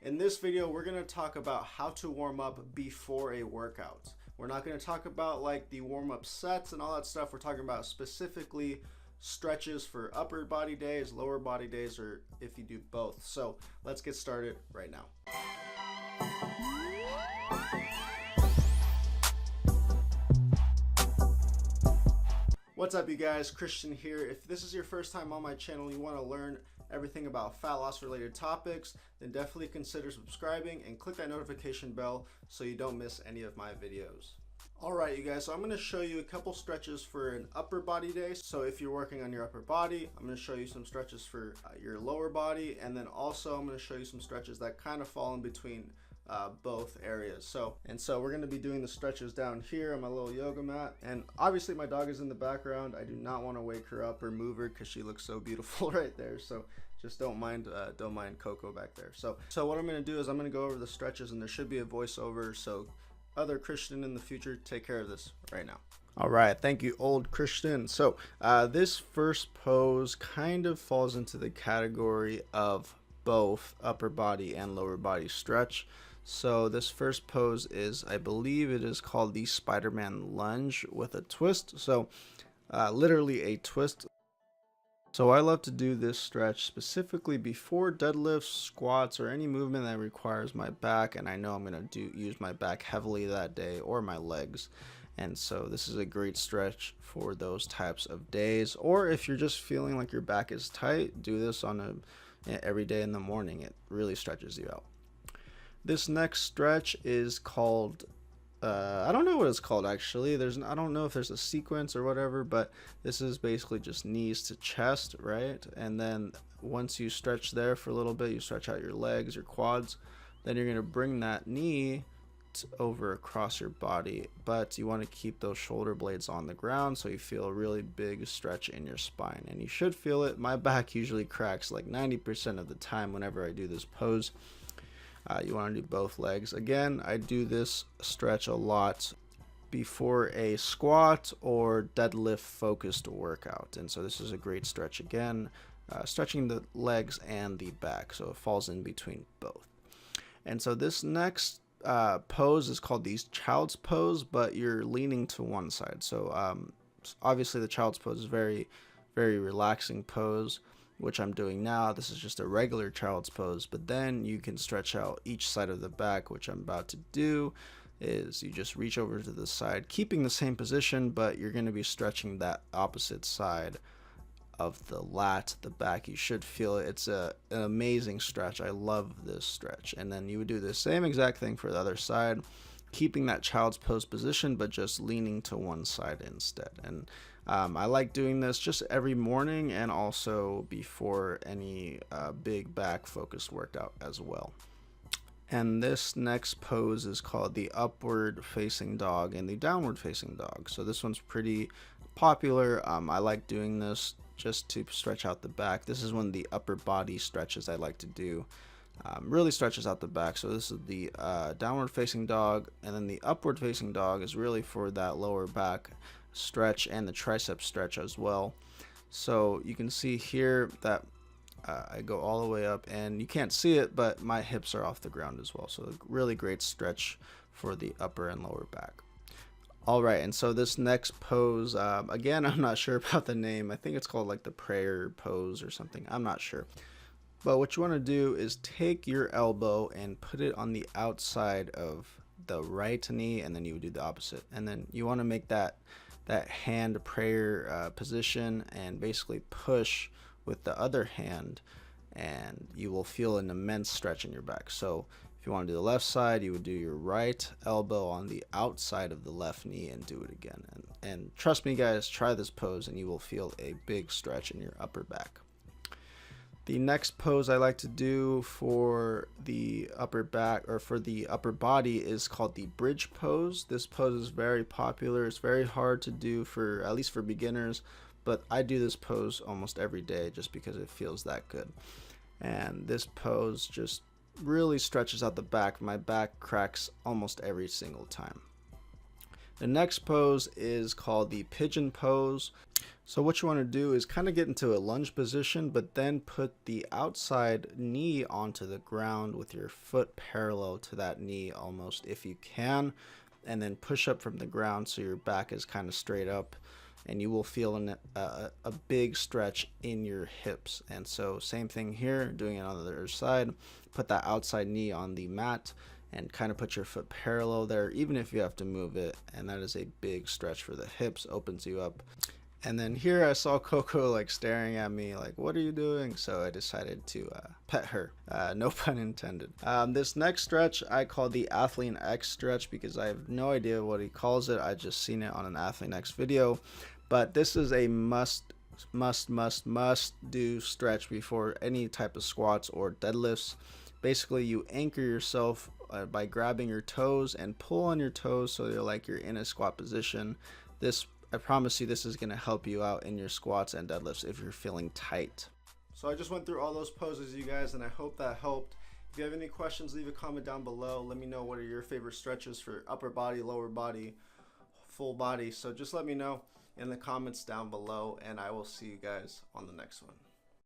In this video, we're going to talk about how to warm up before a workout. We're not going to talk about like the warm-up sets and all that stuff. We're talking about specifically stretches for upper body days, lower body days, or if you do both. So let's get started right now. What's up, you guys? Christian here. If this is your first time on my channel, you want to learn everything about fat loss related topics, then definitely consider subscribing and click that notification bell so you don't miss any of my videos. Alright, you guys, so I'm going to show you a couple stretches for an upper body day. So if you're working on your upper body, I'm going to show you some stretches for your lower body, and then also I'm going to show you some stretches that kind of fall in between both areas. So we're going to be doing the stretches down here on my little yoga mat, and obviously my dog is in the background. I do not want to wake her up or move her because she looks so beautiful right there, so just don't mind Coco back there. So what I'm going to do is I'm going to go over the stretches, and there should be a voiceover, so other Christian in the future, take care of this right now. All right, thank you, old Christian. So this first pose kind of falls into the category of both upper body and lower body stretch. So this first pose is, I believe it is called the Man Lunge with a twist. So literally a twist. So I love to do this stretch specifically before deadlifts, squats, or any movement that requires my back, and I know I'm going to use my back heavily that day, or my legs. And so this is a great stretch for those types of days. Or if you're just feeling like your back is tight, do this on every day in the morning. It really stretches you out. This next stretch is called, I don't know what it's called actually. I don't know if there's a sequence or whatever, but this is basically just knees to chest, right? And then once you stretch there for a little bit, you stretch out your legs, your quads, then you're going to bring that knee over across your body, but you want to keep those shoulder blades on the ground so you feel a really big stretch in your spine, and you should feel it. My back usually cracks like 90% of the time whenever I do this pose. You want to do both legs. Again, I do this stretch a lot before a squat or deadlift focused workout, and so this is a great stretch again, stretching the legs and the back, so it falls in between both. And so this next pose is called the child's pose, but you're leaning to one side. So obviously the child's pose is very, very relaxing pose, which I'm doing now. This is just a regular child's pose, but then you can stretch out each side of the back, which I'm about to do. Is you just reach over to the side, keeping the same position, but you're going to be stretching that opposite side of the lat, the back. You should feel it. It's an amazing stretch. I love this stretch. And then you would do the same exact thing for the other side, keeping that child's pose position, but just leaning to one side instead. And I like doing this just every morning, and also before any big back focused workout as well. And this next pose is called the upward facing dog and the downward facing dog. So this one's pretty popular. I like doing this just to stretch out the back. This is one of the upper body stretches I like to do. Really stretches out the back. So this is the downward facing dog, and then the upward facing dog is really for that lower back stretch and the tricep stretch as well. So you can see here that I go all the way up, and you can't see it, but my hips are off the ground as well. So a really great stretch for the upper and lower back. All right, and so this next pose, again, I'm not sure about the name. I think it's called like the prayer pose or something. I'm not sure. But what you want to do is take your elbow and put it on the outside of the right knee, and then you would do the opposite. And then you want to make that hand prayer position, and basically push with the other hand, and you will feel an immense stretch in your back. So if you want to do the left side, you would do your right elbow on the outside of the left knee and do it again. And trust me guys, try this pose and you will feel a big stretch in your upper back. The next pose I like to do for the upper back, or for the upper body, is called the bridge pose. This pose is very popular. It's very hard to do, for at least for beginners, but I do this pose almost every day just because it feels that good. And this pose just really stretches out the back. My back cracks almost every single time. The next pose is called the Pigeon Pose. So what you want to do is kind of get into a lunge position, but then put the outside knee onto the ground with your foot parallel to that knee almost if you can, and then push up from the ground so your back is kind of straight up, and you will feel a big stretch in your hips. And so same thing here, doing it on the other side. Put that outside knee on the mat and kind of put your foot parallel there, even if you have to move it, and that is a big stretch for the hips, opens you up. And then here I saw Coco like staring at me like, what are you doing? So I decided to pet her, no pun intended. This next stretch I call the Athlean X stretch because I have no idea what he calls it. I just seen it on an Athlean X video, but this is a must do stretch before any type of squats or deadlifts. Basically you anchor yourself by grabbing your toes and pull on your toes so you're in a squat position. I promise you this is going to help you out in your squats and deadlifts if you're feeling tight. So I just went through all those poses, you guys, and I hope that helped. If you have any questions, leave a comment down below. Let me know what are your favorite stretches for upper body, lower body, full body. So just let me know in the comments down below, and I will see you guys on the next one.